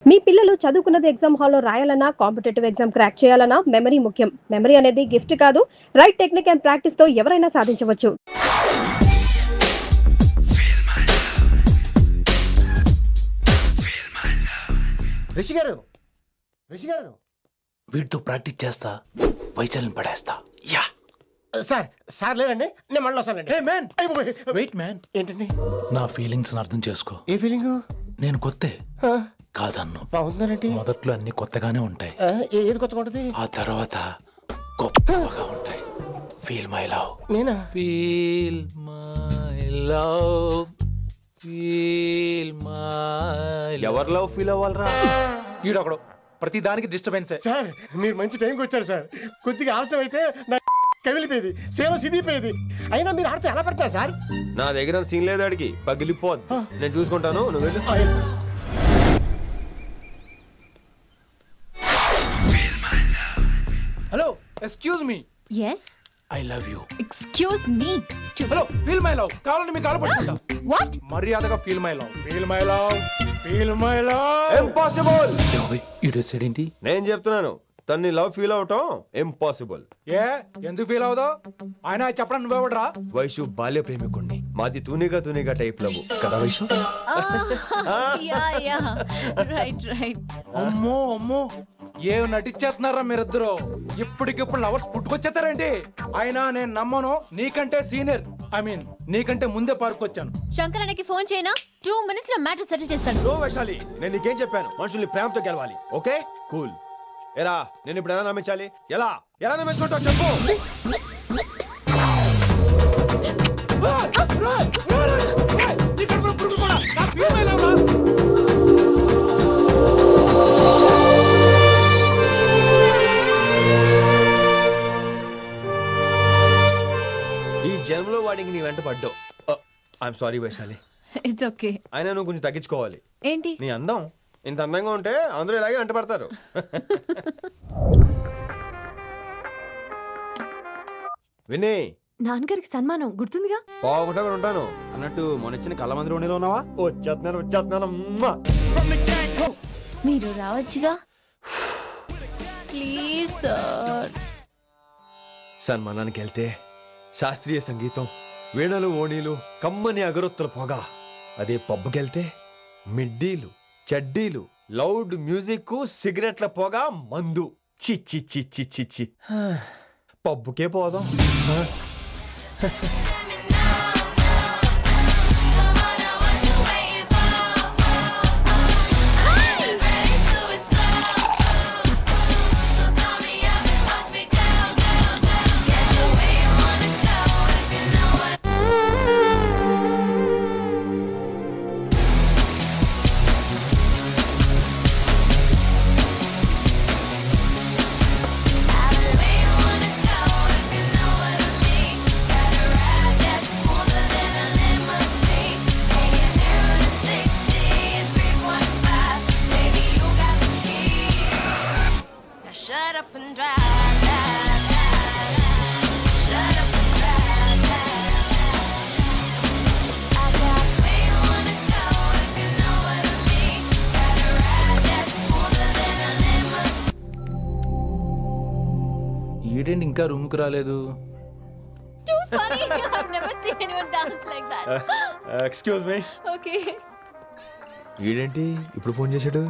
మీ పిల్లలు చదువుకున్నది ఎగ్జామ్ హాల్లో రాయాలన్నా కాంపిటేటివ్ ఎగ్జామ్ క్రాక్ చేయాలన్నా మెమరీ ముఖ్యం. మెమరీ అనేది గిఫ్ట్ కాదు, రైట్ టెక్నిక్ అండ్ ప్రాక్టీస్ తో ఎవరైనా సాధించవచ్చు. రిషి గారు వీటితో ప్రాక్టీస్ చేస్తా, వైశాల్యం పడేస్తా. యా సార్ లేదండి, నేను మళ్ళీ వస్తానండి. వెయిట్ మ్యాన్, ఏంటండి నా ఫీలింగ్స్ అర్థం చేసుకో. ఏ ఫీలింగ్? నేను కొత్తే కాదన్ను. బాగుందండి. మొదట్లో అన్ని కొత్తగానే ఉంటాయి, ఏది కొత్తగా ఉంటుంది? ఆ తర్వాత గొప్పగా ఉంటాయి. Feel my love. నేనా? Feel my love, feel my. ఎవరు లవ్ ఫీల్ అవ్వాలరా? ఈడొకడు ప్రతి దానికి డిస్టర్బెన్స్. సార్ మీరు మంచి టైంకి వచ్చారు సార్. కొద్దిగా ఆలస్యం అయితే నా కమిలిపోయేది, సేవ సిదిపోయేది. అయినా మీరు ఆడితే ఎలా పడతారు సార్? నా దగ్గర సీన్ లేదు, అడిగి పగిలిపోదు. నేను చూసుకుంటాను, నువ్వు వెళ్ళు. Hello, excuse me. Yes. I love you. Excuse me. Hello, feel my love. కావాలంటే మీ కాలు పట్టుకుంటా. What? మర్యాదగా feel my love. Feel my love, feel my love. Impossible. ఇటు సైడ్ ఏంటి? నేను చెప్తున్నాను, తన్ని లవ్ ఫీల్ అవటం ఇంపాసిబుల్. ఏ ఎందుకు ఫీల్ అవుదావు? ఆయన చెప్పడం నువ్వెవడరా? వైషు బాల్య ప్రేమికుణ్ణి. మాది తూనిగా టైప్ లవ్ కదా వైషు? Yeah. Right. అమ్మో, ఏం నటించేస్తున్నారా మీరిద్దరు? ఇప్పటికిప్పుడు లవర్స్ పుట్టుకొచ్చేస్తారేంటి? అయినా నేను నమ్మను. నీకంటే సీనియర్, ఐ మీన్ నీకంటే ముందే పార్కొచ్చాను. శంకరానికి ఫోన్ చేయనా? 2 minutes లో మ్యాటర్ సెటిల్ చేస్తాను. నో వైశాలి, నేను నీకేం చెప్పాను? మనుషుల్ని ప్రేమతో గెలవాలి. Okay cool. ఎరా నేను ఇప్పుడు ఎలా నమ్మించాలి? ఎలా నమ్మించుకుంటావు చెప్పు. ఈ జన్మలో వాడికి నీ వెంట పడ్డావు. I'm sorry Vaishali. It's okay. అయినా నువ్వు కొంచెం తగ్గించుకోవాలి. ఏంటి? నీ అందం ఇంత అందంగా ఉంటే అందరూ ఇలాగే వెంట పడతారు. విని నాన్నగారికి సన్మానం గుర్తుందిగా? బాగుంటా ఉంటాను అన్నట్టు మొన్న కళ్ళ మందిలో ఉండేలో ఉన్నావా? వచ్చేస్తున్నాను. మీరు రావచ్చుగా. Please sir. సన్మానానికి వెళ్తే శాస్త్రీయ సంగీతం, వీణలు, ఓణీలు, కమ్మని అగరొత్తుల పొగ. అదే పబ్బుకెళ్తే మిడ్డీలు, చడ్డీలు, లౌడ్ మ్యూజిక్, సిగరెట్ల పొగ, మందు. చి పబ్బుకే పోదాం. Shut up and drive. Shut up and drive. I got where you wanna go if you know what I mean. Got a ride that's smoother than a limousine. ఈడేంటి ఇంకా రూమ్ కు రాలేదు? Too funny. I've never seen anyone dance like that. Excuse me. Okay. ఈడేంటి ఇప్పుడు phone చేశాడు?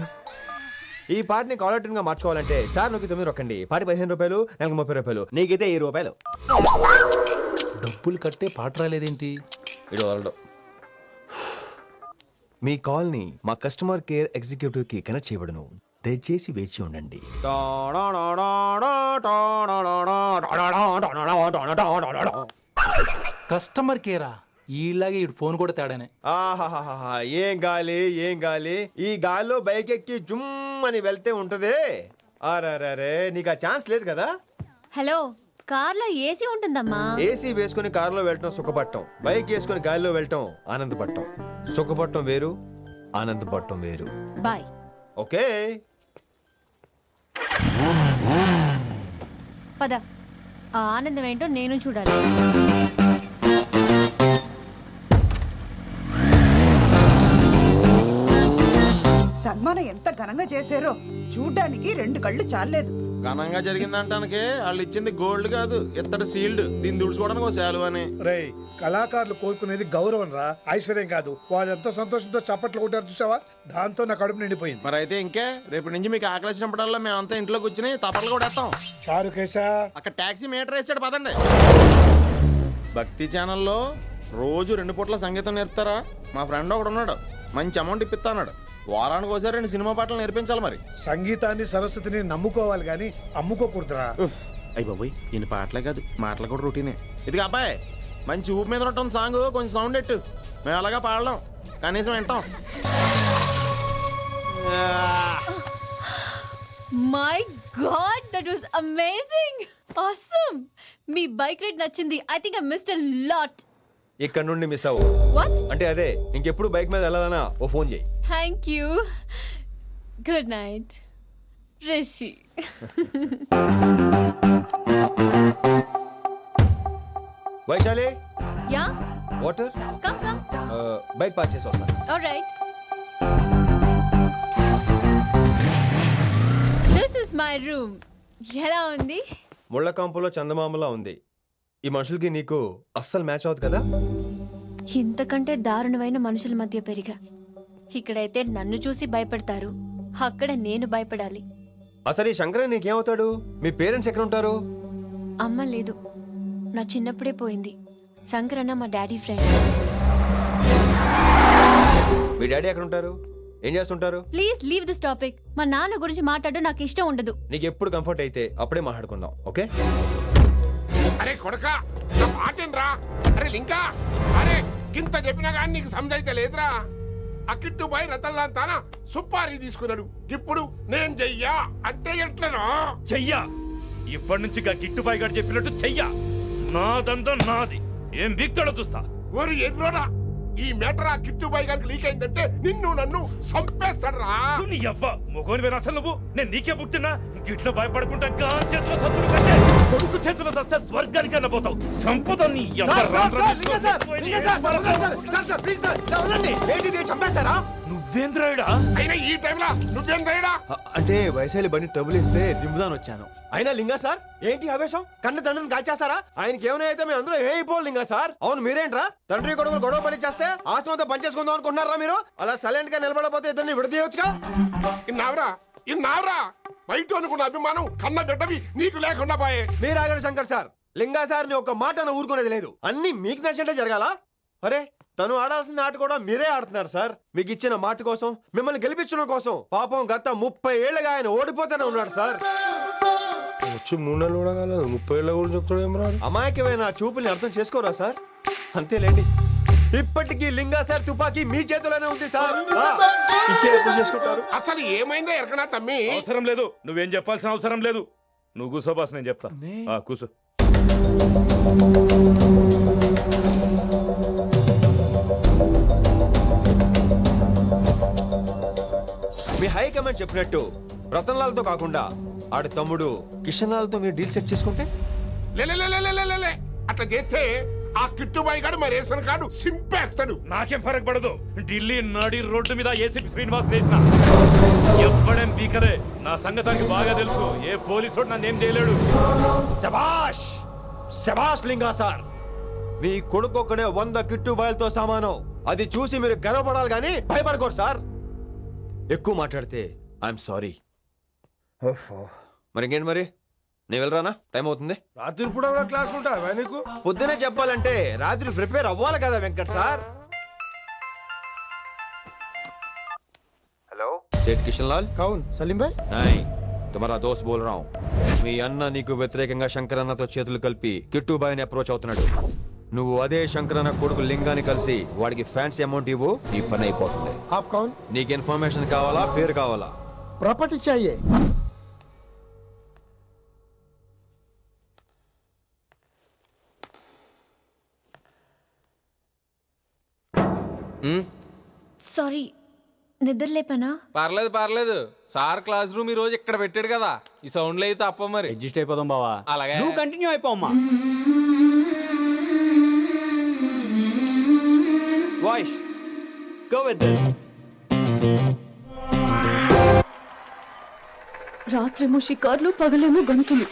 ఈ పాటని caller tune గా మార్చుకోవాలంటే స్టార్ నొక్కి 9 రొక్కండి. పాటి 15 రూపాయలు, నాకు 30 రూపాయలు, నీకైతే 10 రూపాయలు. డబ్బులు కట్టే పాట రాలేదేంటి? ఇడు వదలడు. మీ కాల్ ని మా కస్టమర్ కేర్ ఎగ్జిక్యూటివ్ కి కనెక్ట్ చేయబడును. దయచేసి వేచి ఉండండి. కస్టమర్ కేరా? ఈలాగే ఇటు ఫోన్ కూడా తేడానే. ఆహాహాహా, ఏం గాలి. ఈ గాలిలో బైక్ ఎక్కి జుమ్ అని వెళ్తే ఉంటదే. అరే నీకు ఆ ఛాన్స్ లేదు కదా. హలో, కార్లో ఏసీ ఉంటుందమ్మా. ఏసీ వేసుకుని కారులో వెళ్ళటం సుఖపట్టం, బైక్ వేసుకుని గాలిలో వెళ్ళటం ఆనందపట్టం. సుఖపట్టం వేరు, ఆనందపట్టం వేరు. బాయ్. ఓకే పద, ఆ ఆనందం ఏంటో నేను చూడాలి. సన్మానం ఎంత ఘనంగా ఘనంగా చేశారో చూడ్డానికి 2 కళ్ళు చాలేదు. ఘనంగా జరిగిందంటానికి వాళ్ళు ఇచ్చింది గోల్డ్ కాదు, ఇత్తడి సీల్డ్. దీన్ని దుడుచుకోవడానికి ఒక శాలువ అని. రేయ్, కళాకారులు కోరుకునేది గౌరవం రా, ఐశ్వర్యం కాదు. వాళ్ళు ఎంతో సంతోషంతో చప్పట్లు కొట్టారు చూసావా, దాంతో నా కడుపు నిండిపోయింది. మరి అయితే ఇంకే, రేపటి నుంచి మీకు ఆకలిసినప్పుడల్లా మేమంతా ఇంట్లో కూర్చుని తప్పట్లు కూడా వేస్తాం. చారు కేశా, అక్కడ టాక్సీ మీటర్ వేసాడు పదండి. భక్తి ఛానల్లో రోజు 2 పూట్ల సంగీతం నేర్పుతారా? మా ఫ్రెండ్ ఒకడు ఉన్నాడు, మంచి అమౌంట్ ఇప్పిస్తా అన్నాడు. వారానికి ఒకసారి 2 సినిమా పాటలు నేర్పించాలి. మరి సంగీతాన్ని సరస్వతిని నమ్ముకోవాలి గాని అమ్ముకోకూడదురా. అయ్యి బాబోయ్, ఈయన పాటలే కాదు మాటలు కూడా రొటీనే. ఇదిగా అబ్బాయి, మంచి ఊపు మీద ఉంటుంది సాంగ్, కొంచెం సౌండ్ ఎట్టు. మేము అలాగా పాడలేం, కనీసం వింటాం. My God, that was amazing. Awesome. మీ బైక్ రైడ్ నచ్చింది. I think I missed a lot. ఇక్కడ నుండి మిస్ అవ్వు. What? అంటే అదే, ఇంకెప్పుడు బైక్ మీద వెళ్ళాలన్నా ఓ ఫోన్ చేయి. Thank you. Good night. Rishi. Vaishali, Yeah? Water. Come, come. Bike park చేసి వస్తా. All right. This is my room. ఎలా ఉంది? ముళ్ళ కాంపులో చందమామలా ఉంది. ఈ మనుషులకి నీకు అస్సలు మ్యాచ్ అవుతుంది కదా. ఇంతకంటే దారుణమైన మనుషుల మధ్య పెరిగా. ఇక్కడైతే నన్ను చూసి భయపడతారు, అక్కడ నేను భయపడాలి. అసలు ఈ శంకరన్ నీకేమవుతాడు? మీ పేరెంట్స్ ఎక్కడ ఉంటారు? అమ్మ లేదు, నా చిన్నప్పుడే పోయింది. శంకరన్న మా డాడీ ఫ్రెండ్. మీ డాడీ ఎక్కడ ఉంటారు? ఏం చేస్తుంటారు? Please leave this topic. మా నాన్న గురించి మాట్లాడడం నాకు ఇష్టం ఉండదు. నీకు ఎప్పుడు కంఫర్ట్ అయితే అప్పుడే మాట్లాడుకుందాం, ఓకే? అరే కొడకా, నా మాటేనరా? అరే లింకా, అరే గింత చెప్పినా కానీ నీకు సమజైతే లేదురా. అక్కిట్టు పోయి రతల్లాంతాన సుప్పారి తీసుకున్నాడు. ఇప్పుడు నేను చెయ్యా అంటే ఎట్లనో చెయ్యా. ఇప్పటి నుంచి గిట్టుబాయి గారు చెప్పినట్టు చెయ్యా. నాదంతా నాది. ఏం వీక్తాడో చూస్తా. ఓరి ఎర్రోడా, ఈ మేటర్ ఆ కిట్టుబాయి గారికి లీక్ అయిందంటే నిన్ను నన్ను సంపేస్తాడరా. నీ అవ్వ మొగోని వేరు అసలు నువ్వు. నేను నీకే పుట్టినా గిట్ల భయపడకుండా గాన్ చేతిలో సత్తుడు కంటే కొడుకు చేతిలో సస్తే స్వర్గానికన్నా పోతావు. సంపద నీ నువ్వేంద్రాయుడా? అయినా ఈ టైంలో నువ్వేం రైడా? అంటే వైశాలి బండి ట్రబుల్ ఇస్తే దింపుదాని వచ్చాను. అయినా లింగా సార్, ఏంటి ఆవేశం? కన్న తండ్రిని కాల్చేస్తారా? ఆయనకి ఏమైనా అయితే మేము అందరూ ఏమైపోవాలి లింగా సార్. అవును, మీరేంట్రా తండ్రి కొడుకులు గొడవ పని చేస్తే ఆస్తితో పనిచేసుకుందాం అనుకుంటున్నారా మీరు? అలా సైలెంట్ గా నిలబడపోతే ఇద్దరిని విడదీయొచ్చుగా. ఇన్నావురా బయట అనుకున్న అభిమానం కన్న బిడ్డవి నీకు లేకుండా పోయే. మీరు ఆగండి శంకర్ సార్. లింగా సార్ ని ఒక మాట ఊరుకునేది లేదు. అన్ని మీకు నచ్చినట్టే జరగాల. అరే, తను ఆడాల్సిన ఆట కూడా మీరే ఆడుతున్నారు సార్. మీకు ఇచ్చిన మాట కోసం, మిమ్మల్ని గెలిపించడం కోసం. పాపం గత 30 ఏళ్లుగా ఆయన ఓడిపోతూనే ఉన్నాడు సార్. వచ్చి 3 నెలలు కూడా కాలేదు, 30 ఏళ్ళ కూడా చెప్తాడు. అమాయకమైన చూపుల్ని అర్థం చేసుకోరా సార్? అంతేలేండి. ఇప్పటికీ లింగా సార్ తుపాకీ మీ చేతిలోనే ఉంది సార్. చేసుకుంటారు. అసలు ఏమైందో ఎరకనా తమ్మి? అవసరం లేదు, నువ్వేం చెప్పాల్సిన అవసరం లేదు. నువ్వు కూసో బాస్, నేను చెప్తా. కూసో. మీ హైకమాండ్ చెప్పినట్టు రతన్ లాల్ తో కాకుండా ఆడి తమ్ముడు కిషన్ లాల్ తో మీరు డీల్ సెట్ చేసుకుంటే? లే అట్లా చేస్తే ఆ కిట్టుబాయి గారు మరి రేషన్ కార్డు సింపేస్తాడు. నాకేం ఫరక్ పడదు. ఢిల్లీ నడి రోడ్డు మీద ఏసీపీ శ్రీనివాస్ వేసిన ఎవ్వడేం పీకలే. నా సంగతానికి బాగా తెలుసు. ఏ పోలీసు నన్నేం చేయలేడు. శభాష్ శభాష్ లింగా సార్. మీ కొడుకు ఒక్కడే 100 కిట్టుబాయలతో సమానం. అది చూసి మీరు గర్వపడాలి కానీ భయపడకూడదు సార్. ఎక్కువ మాట్లాడితే ఐఎమ్ సారీ. మరి ఇంకేంటి మరి, నేను వెళ్ళరానా? టైం అవుతుంది. రాత్రి కూడా క్లాస్ ఉంటావా నీకు? పొద్దునే చెప్పాలంటే రాత్రి ప్రిపేర్ అవ్వాలి కదా వెంకట్ సార్. హలో, సేठ కిషన్ లాల్. కౌన్ సలీం భాయ్? नहीं, तुम्हारा दोस्त बोल रहा हूँ. మీ అన్న నీకు వ్యతిరేకంగా శంకరన్నతో చేతులు కలిపి కిట్టుబాయిని అప్రోచ్ అవుతున్నాడు. నువ్వు అదే శంకరన్న కొడుకు లింగాన్ని కలిసి వాడికి ఫ్యాన్సీ అమౌంట్ ఇవ్వు, నీ పని అయిపోతుంది. आप कौन? నీకు ఇన్ఫర్మేషన్ కావాలా, పేరు కావాలా? प्रॉपर्टी चाहिए. సారీ, నిద్రలేపనా? పర్లేదు. సార్ క్లాస్ రూమ్ ఈ రోజు ఇక్కడ పెట్టాడు కదా, ఈ సౌండ్లు అయితే తప్ప మరి అడ్జస్ట్ అయిపోదాం బావా. అలాగే నువ్వు కంటిన్యూ అయిపోమ్మా. Voice go with this. రాత్రేమో షికార్లు, పగలేమో గంతులు.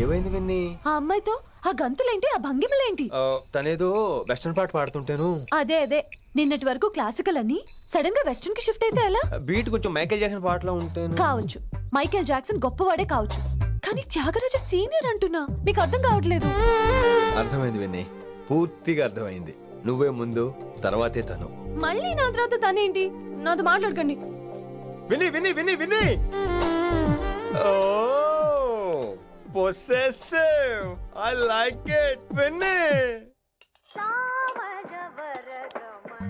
ఏమైంది విన్ని? ఆ అమ్మాయితో ఆ గంతులేంటి, ఆ భంగిమలేంటి? తనేదో వెస్టర్న్ పాట పాడుతుంటేను. అదే నిన్నటి వరకు క్లాసికల్ అని సడన్ గా వెస్టర్న్ కి షిఫ్ట్ అయితే ఎలా? బీట్ కొంచెం మైకేల్ జాక్సన్ పాటలో ఉంటాను. కావచ్చు, మైకేల్ జాక్సన్ గొప్పవాడే కావచ్చు, కానీ త్యాగరాజ సీనియర్ అంటున్నా. మీకు అర్థం కావట్లేదు. అర్థమైంది విన్ని, పూర్తిగా అర్థమైంది. నువ్వే ముందు, తర్వాతే తను. మళ్ళీ నా తర్వాత తనేంటి? నాతో మాట్లాడకండి. విని విని విని విని possessive. I like it. విని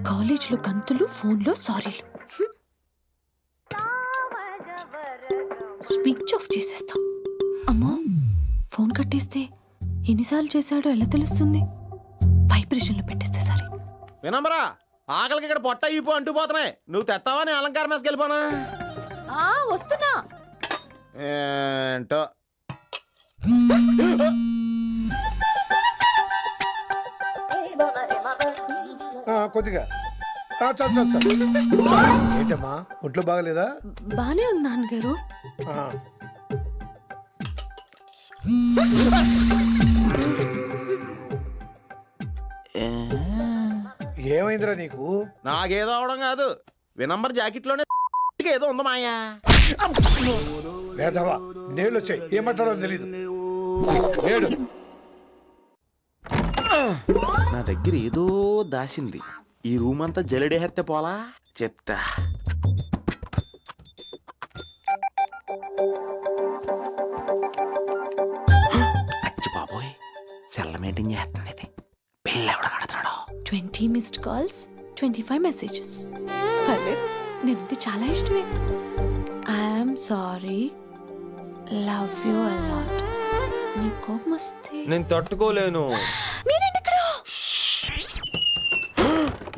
కాలేజ్ లో గంతులు, ఫోన్ లో సారీలు. స్విచ్ ఆఫ్ చేసేస్తా. అమ్మో, ఫోన్ కట్టేస్తే ఎన్నిసార్లు చేశాడో ఎలా తెలుస్తుంది? వైబ్రేషన్ లో పెట్టేస్తే సరే. వినమ్రా, ఆకలికి ఇక్కడ పొట్ట ఈపు అంటూ పోతున్నాయి. నువ్వు తెస్తావా నేను అలంకారం వేసుకెళ్ళిపోనా? వస్తున్నా. ఏంటో కొద్దిగా చాలు. ఏంటమ్మా, ఒంట్లో బాగలేదా? బానే ఉంది నాన్నగారు. ఏమైందిరా నీకు? నాకేదో అవడం కాదు, వినంబర్ జాకెట్ లోనే ఏదో ఉంది మాయా. లేదవా, నేళ్ళు వచ్చాయి, ఏం మాట్లాడాలో తెలీదు. లేడు. నా దగ్గర ఏదో దాసింది. ఈ రూమ్ అంతా జలిడేహెత్తే పోలా చెప్తా. అచ్చి బాబోయ్, సెల్ల మెయింటైన్ చేస్తుంది ఇది. పిల్ల ఎవడ కడుతున్నాడు? 20 మిస్డ్ కాల్స్, 25 మెసేజెస్. పర్లేదు, నేనంటే చాలా ఇష్టమే. I'm sorry, love you a lot. నీ కోపం వస్తే నేను తట్టుకోలేను. మీరేంటి ఇక్కడ?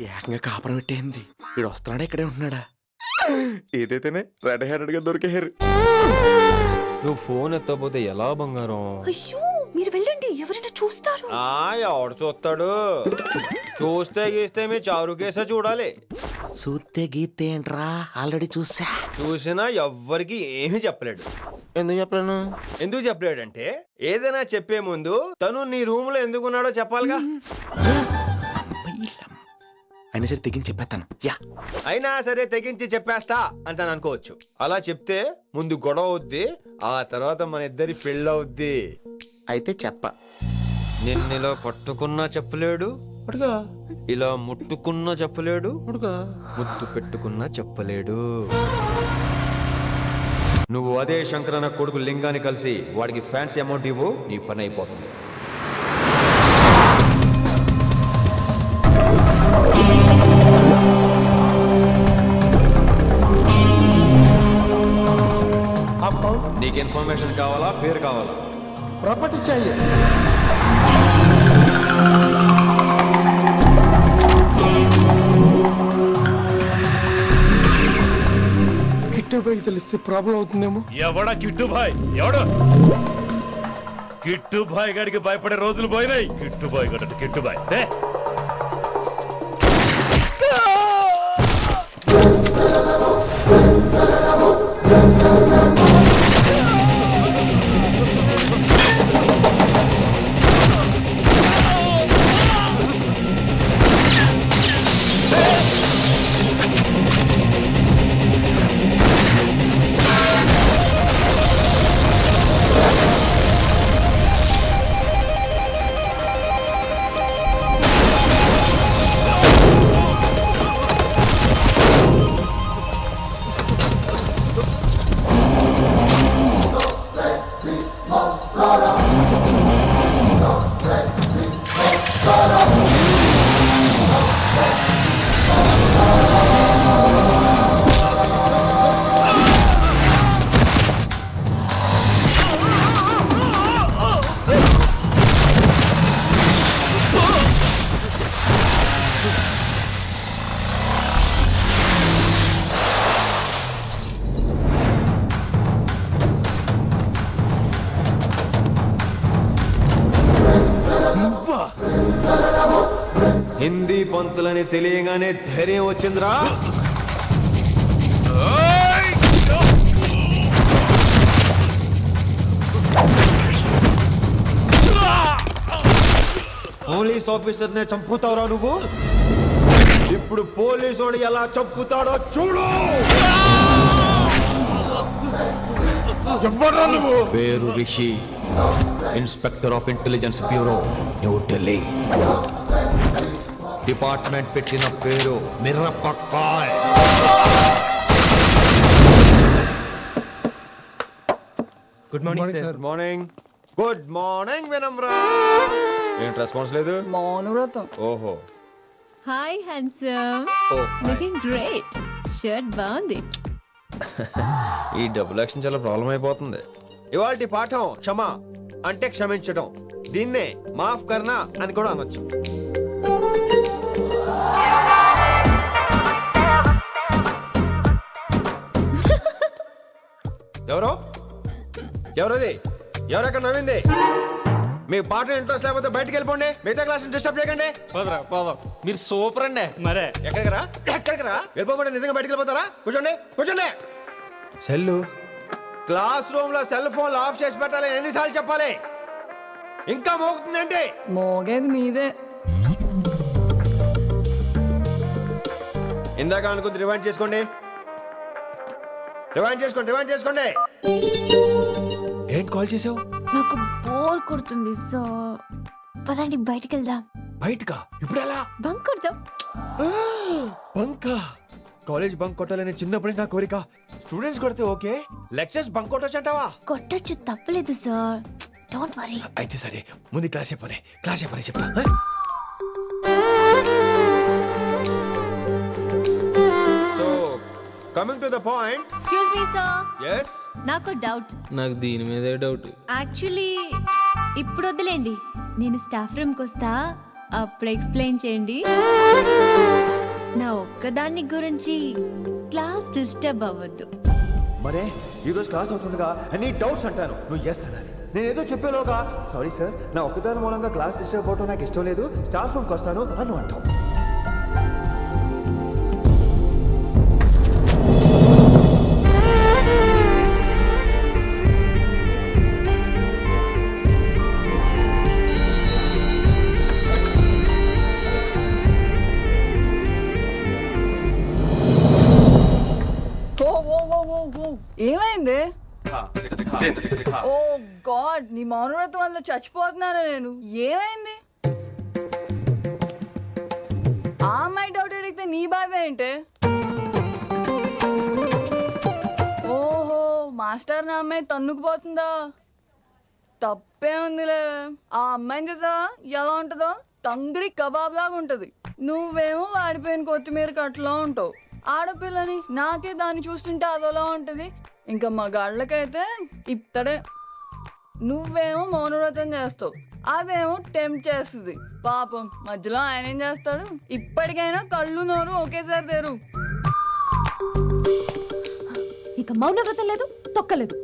ఏకంగా కాపురం పెట్టేంది. వీడు వస్తున్నాడా, ఇక్కడే ఉంటున్నాడా? ఏదైతేనే రెడ్ హ్యాండెడ్ గా దొరికారు. నువ్వు ఫోన్ ఎత్తపోతే ఎలా బంగారం? అయ్యో, మీరు వెళ్ళండి, ఎవరైనా చూస్తారు. ఎవడు చూస్తాడు? చూస్తే గీస్తే మీ చారు కేసే చూడాలి. చూస్తే గీతే ఏంట్రా, ఆల్రెడీ చూసినా ఎవ్వరికి ఏమీ చెప్పలేడు. ఎందుకు చెప్పలేను? ఎందుకు చెప్పలేడంటే, ఏదైనా చెప్పే ముందు తను నీ రూమ్ లో ఎందుకున్నాడో చెప్పాలిగా. అయినా సరే తెగించి చెప్పేస్తాను. అయినా సరే తెగించి చెప్పేస్తా అంటాను అనుకోవచ్చు. అలా చెప్తే ముందు గొడవ అవుద్ది, ఆ తర్వాత మన ఇద్దరి పెళ్ళవుద్ది. అయితే చెప్ప. నిన్నిలా పట్టుకున్నా చెప్పలేడు, ఇలా ముట్టుకున్నా చెప్పలేడు, ముద్దు పెట్టుకున్నా చెప్పలేడు. నువ్వు అదే శంకరన్న కొడుకు లింగాన్ని కలిసి వాడికి ఫ్యాన్సీ అమౌంట్ ఇవ్వు, నీ పని అయిపోతుంది. నీకు ఇన్ఫర్మేషన్ కావాలా, పేరు కావాలా? ప్రాపర్టీ चाहिए. కిట్టుబాయ్ తెలిస్తే ప్రాబ్లం అవుతుందేమో. ఎవడా కిట్టుబాయ్? ఎవడు? కిట్టుబాయ్ గారికి భయపడే రోజులు పోయినాయి. కిట్టుబాయ్ గడ కిట్టుబాయ్. హిందీ పంతులని తెలియగానే ధైర్యం వచ్చిందిరా. పోలీస్ ఆఫీసర్ నే చంపుతావురా నువ్వు? ఇప్పుడు పోలీసుడు ఎలా చంపుతాడో చూడు. ఎవరా నువ్వు? పేరు Rishi, inspector of intelligence bureau, New Delhi. Department పెట్టిన పేరు మిర్రపక్కాయ్. Good morning sir. Good morning. Good morning వినమ్రా. ఏంటి రెస్పాన్స్ లేదు? మౌనవ్రతం. ఓహో. Hi handsome, oh looking great. Shirt బాగుంది. ఈ డబుల్ యాక్షన్ చాలా ప్రాబ్లం అయిపోతుంది. ఇవాల్టి పాఠం క్షమ అంటే క్షమించడం. దీన్నే మాఫ్ కర్నా అని కూడా అనొచ్చు. ఎవరో ఎవరది? ఎవరెక్కడ నవ్వింది? మీ పాట ఇంట్రెస్ట్ లేకపోతే బయటకు వెళ్ళిపోండి. మిగతా క్లాస్ డిస్టర్బ్ చేయకండి. మీరు సూపర్ అండి. మరే ఎక్కడికి రా? వెళ్ళిపోకుండా నిజంగా బయటకు వెళ్ళిపోతారా? కూర్చోండి కూర్చోండి. సెల్లు క్లాస్ రూమ్ లో సెల్ ఫోన్ ఆఫ్ చేసి పెట్టాలి. ఎన్నిసార్లు చెప్పాలి? ఇంకా మోగుతుందంటే మోగేది మీదే. ఇందాక అనుకుంది రివైండ్ చేసుకోండి. ఏంటి కాల్ చేసావు? నాకు బోర్ కొడుతుంది, సో పదండి బయటికి వెళ్దాం. బయటకా? ఇప్పుడు ఎలా? బంక్ కొడదాం. బంకా? కాలేజ్ బంక్ కొట్టాలని చిన్నప్పుడే నా కోరిక. స్టూడెంట్స్ కొడితే ఓకే, లెక్చర్స్ బంక్ కొట్టొచ్చు అంటావా? కొట్టచ్చు, తప్పలేదు సార్. Don't worry. అయితే సరే, ముందు క్లాస్ చెప్పనే చెప్తా. So coming to the point. Excuse me sir, yes నాకు డౌట్. నాకు దీని మీదే డౌట్. యాక్చువల్లీ ఇప్పుడు వద్దులేండి, నేను స్టాఫ్ రూమ్కి వస్తా, అప్పుడు ఎక్స్ప్లెయిన్ చేయండి. నా ఒక్కదాన్ని గురించి క్లాస్ డిస్టర్బ్ అవ్వద్దు. మరే ఈ రోజు క్లాస్ అవుతుండగా అన్ని డౌట్స్ అంటాను, నువ్వు చేస్తాను. నేను ఏదో చెప్పేలోగా సారీ సార్, నా ఒక్కదాని మూలంగా క్లాస్ డిస్టర్బ్ అవటం నాకు ఇష్టం లేదు, స్టాఫ్ రూమ్కి వస్తాను అని అంటావు. ఏమైంది? ఓ గాడ్, నీ మౌనవ్రతం వల్ల చచ్చిపోతున్నాను నేను. ఏమైంది? ఆ అమ్మాయి డౌట్ అడిగితే నీ బాధ ఏంటి? ఓహో, మాస్టర్ నా అమ్మాయి తన్నుకుపోతుందా? తప్పే ఉందిలే. ఆ అమ్మాయిని చూసావా ఎలా ఉంటుందో? తంగిడి కబాబ్ లాగా ఉంటది. నువ్వేమో వాడిపోయిన కొత్తిమీర కట్లా ఉంటావు. ఆడపిల్లని నాకే దాన్ని చూస్తుంటే అదోలా ఉంటది. ఇంకా మగాళ్ళకైతే ఇత్తడే. నువ్వేమో మౌనవ్రతం చేస్తావు, అదేమో టెంప్ట్ చేస్తుంది. పాపం మధ్యలో ఆయన ఏం చేస్తాడు? ఇప్పటికైనా కళ్ళు నోరు ఒకేసారి తెరు. ఇక మౌనవ్రతం లేదు, తొక్కలేదు.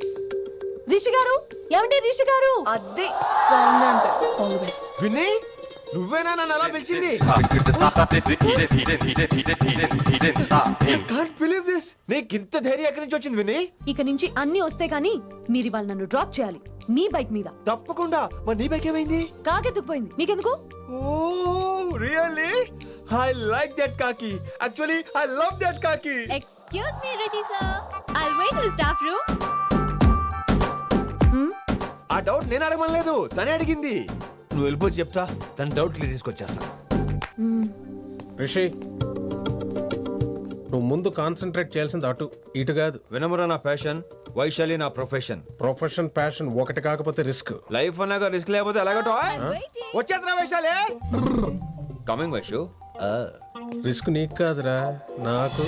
రిషి గారు, ఏమండి రిషి గారు? అది సౌండ్ అంటే. విన్నీ, నువ్వేనా నన్ను అలా పిలిచింది? నీకింత ధైర్యం ఎక్కడి నుంచి వచ్చింది విన్నీ? ఇక నుంచి అన్ని వస్తే కానీ మీరు ఇవాళ నన్ను డ్రాప్ చేయాలి, మీ బైక్ మీద. తప్పకుండా. మరి నీ బైక్ ఏమైంది? కాకెత్తుకుపోయింది. మీకెందుకు? Oh, really? I like that khaki. Actually, I love that khaki. Excuse me, Rishi sir. I'll wait in the staff room. ఆ డౌట్ నేను అడగమనలేదు, తనే అడిగింది. నువ్వు వెళ్ళిపోయి చెప్తా, తన డౌట్ క్లియర్ తీసుకొచ్చేస్తా. రిషి, నువ్వు ముందు కాన్సన్ట్రేట్ చేయాల్సింది అటు ఇటు కాదు. వినమ్ర నా ప్యాషన్, వైశాలి నా ప్రొఫెషన్. ప్రొఫెషన్ ప్యాషన్ ఒకటి కాకపోతే రిస్క్. లైఫ్ అన్నాక రిస్క్ లేకపోతే ఎలాగటో? I'm waiting. వచ్చేద్రా వైశాలి. కమింగ్ వైషు. రిస్క్ నీకు కాదురా, నాకు.